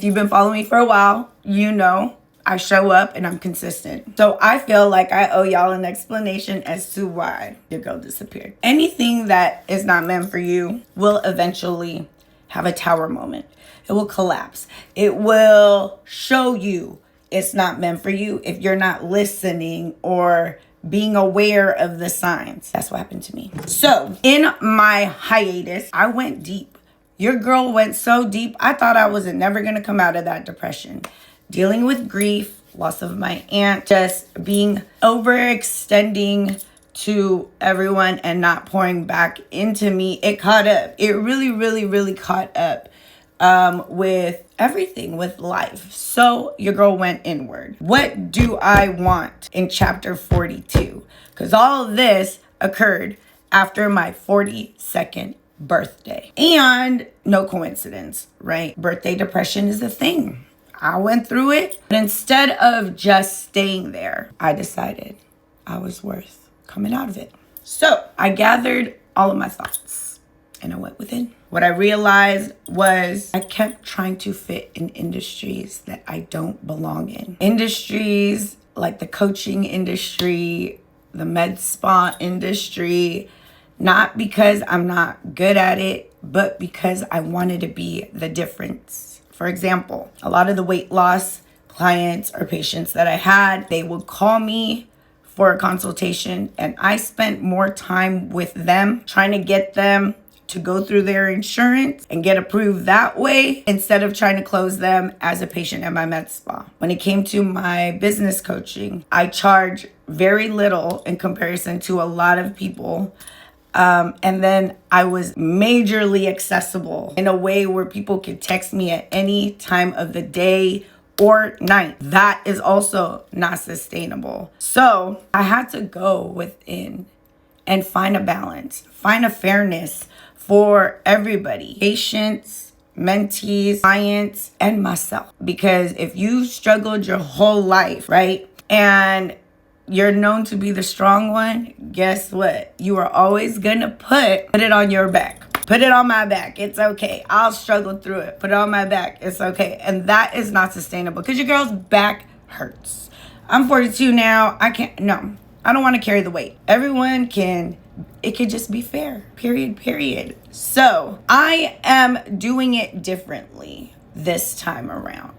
you've been following me for a while, you know I show up and I'm consistent. So I feel like I owe y'all an explanation as to why your girl disappeared. Anything that is not meant for you will eventually have a tower moment. It will collapse. It will show you it's not meant for you if you're not listening or being aware of the signs. That's what happened to me. So in my hiatus, I went deep. Your girl went so deep, I thought I was never going to come out of that depression. Dealing with grief, loss of my aunt, just being overextending to everyone and not pouring back into me. It caught up. It really caught up with everything, with life. So your girl went inward. What do I want in chapter 42? Because all of this occurred after my 42nd birthday. And no coincidence, right? Birthday depression is a thing. I went through it. But instead of just staying there, I decided I was worth coming out of it. So I gathered all of my thoughts and I went within. What I realized was I kept trying to fit in industries that I don't belong in. Industries like the coaching industry, the med spa industry, not because I'm not good at it, but because I wanted to be the difference. For example, a lot of the weight loss clients or patients that I had, they would call me for a consultation and I spent more time with them trying to get them to go through their insurance and get approved that way instead of trying to close them as a patient at my med spa. When it came to my business coaching, I charge very little in comparison to a lot of people. And then I was majorly accessible in a way where people could text me at any time of the day or night. That is also not sustainable. So I had to go within and find a balance, find a fairness for everybody, patients, mentees, clients, and myself. Because if you struggled your whole life, right, and you're known to be the strong one, guess what? You are always gonna put it on your back. Put it on my back. It's okay. I'll struggle through it. Put it on my back. It's okay. And that is not sustainable because your girl's back hurts. I'm 42 now. I don't want to carry the weight. Everyone can. It could just be fair. Period. So I am doing it differently this time around.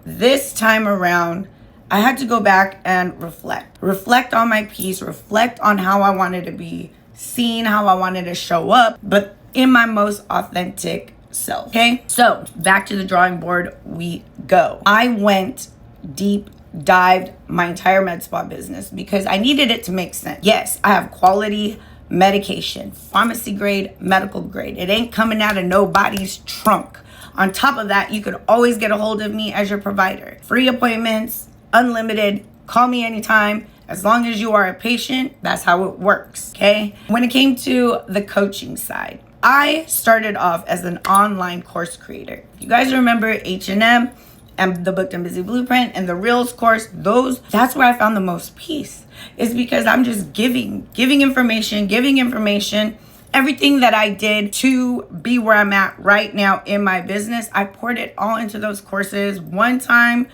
I had to go back and reflect on my piece, reflect on how I wanted to be seen, how I wanted to show up, but in my most authentic self. Okay. So back to the drawing board we go. I went deep, dived my entire med spa business because I needed it to make sense. Yes, I have quality medication, pharmacy grade, medical grade. It ain't coming out of nobody's trunk. On top of that, you could always get a hold of me as your provider. Free appointments, unlimited, call me anytime. As long as you are a patient, that's how it works, okay? When it came to the coaching side, I started off as an online course creator. You guys remember H&M and the Booked and Busy Blueprint and the Reels course, that's where I found the most peace. It's because I'm just giving information. Everything that I did to be where I'm at right now in my business, I poured it all into those courses. One time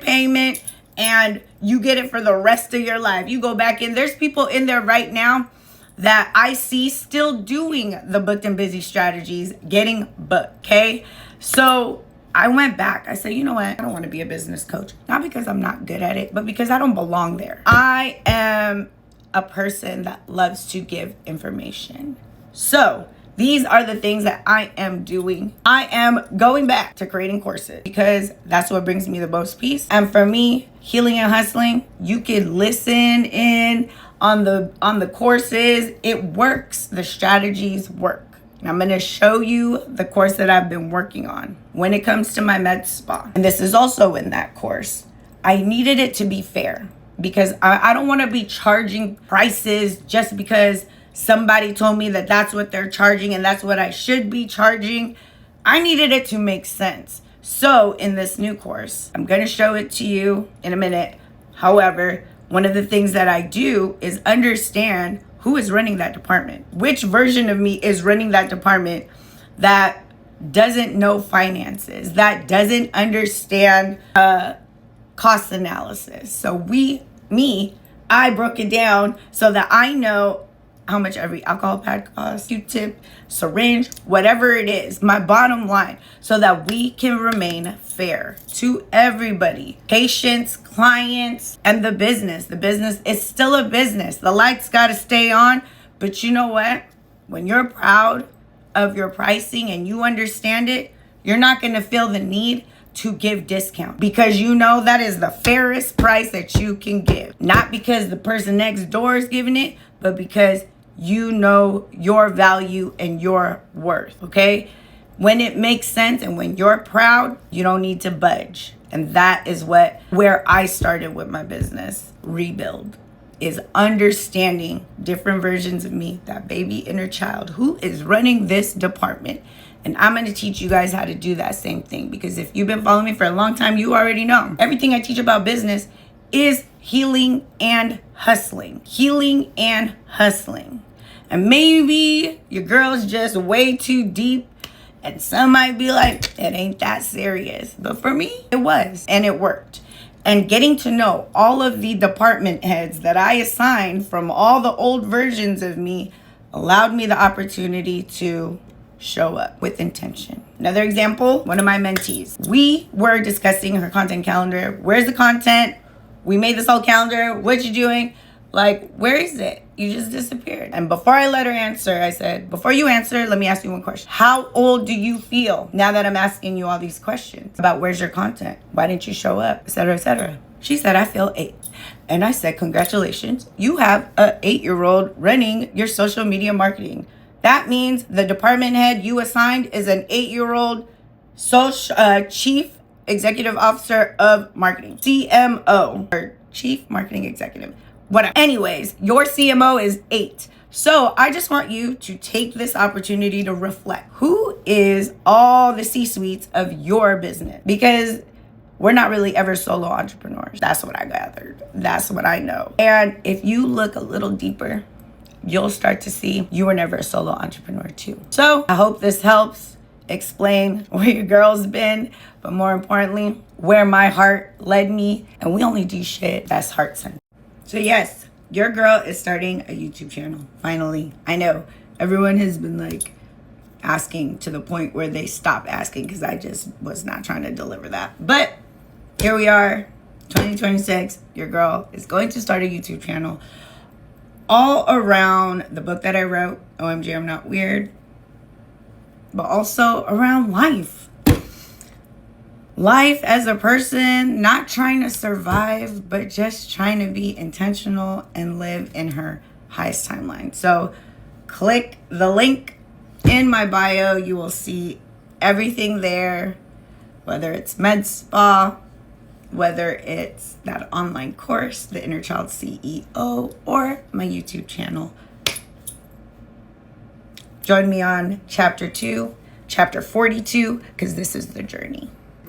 payment, and you get it for the rest of your life. You go back in. There's people in there right now that I see still doing the Booked and Busy strategies, getting booked, okay? So I went back. I said, you know what? I don't want to be a business coach. Not because I'm not good at it, but because I don't belong there. I am a person that loves to give information. So these are the things that I am doing. I am going back to creating courses because that's what brings me the most peace. And for me, healing and hustling, you can listen in on the courses. It works. The strategies work. And I'm going to show you the course that I've been working on when it comes to my med spa. And this is also in that course. I needed it to be fair because I don't want to be charging prices just because somebody told me that that's what they're charging and that's what I should be charging. I needed it to make sense. So in this new course, I'm going to show it to you in a minute. However, one of the things that I do is understand who is running that department, which version of me is running that department that doesn't know finances, that doesn't understand cost analysis. So I broke it down so that I know how much every alcohol pad costs, Q-tip, syringe, whatever it is, my bottom line, so that we can remain fair to everybody, patients, clients, and the business. The business is still a business. The lights got to stay on. But you know what? When you're proud of your pricing and you understand it, you're not going to feel the need to give discount, because you know that is the fairest price that you can give. Not because the person next door is giving it, but because you know your value and your worth, okay? When it makes sense and when you're proud, you don't need to budge. And that is where I started with my business, Rebuild, is understanding different versions of me, that baby inner child who is running this department. And I'm going to teach you guys how to do that same thing, because if you've been following me for a long time, you already know everything I teach about business is healing and hustling. Healing and hustling. And maybe your girl's just way too deep, and some might be like, it ain't that serious. But for me, it was, and it worked. And getting to know all of the department heads that I assigned from all the old versions of me allowed me the opportunity to show up with intention. Another example, one of my mentees. We were discussing her content calendar. Where's the content? We made this whole calendar. What you doing? Like, where is it? You just disappeared. And before I let her answer, I said, before you answer, let me ask you one question. How old do you feel now that I'm asking you all these questions about where's your content? Why didn't you show up? Et cetera, et cetera. She said, I feel 8. And I said, congratulations. You have an 8-year-old running your social media marketing. That means the department head you assigned is an 8-year-old chief executive officer of marketing, CMO, or chief marketing executive. Whatever. Anyways, your CMO is 8. So I just want you to take this opportunity to reflect. Who is all the C-suites of your business? Because we're not really ever solo entrepreneurs. That's what I gathered. That's what I know. And if you look a little deeper, you'll start to see you were never a solo entrepreneur too. So I hope this helps explain where your girl's been, but more importantly, where my heart led me. And we only do shit that's heart-centered. So yes, your girl is starting a YouTube channel, finally. I know everyone has been like asking to the point where they stopped asking because I just was not trying to deliver that. But here we are, 2026, your girl is going to start a YouTube channel all around the book that I wrote, OMG, I'm Not Weird, but also around life. Life as a person, not trying to survive, but just trying to be intentional and live in her highest timeline. So click the link in my bio. You will see everything there, whether it's med spa, whether it's that online course, the Inner Child CEO, or my YouTube channel. Join me on chapter 2, chapter 42, because this is the journey.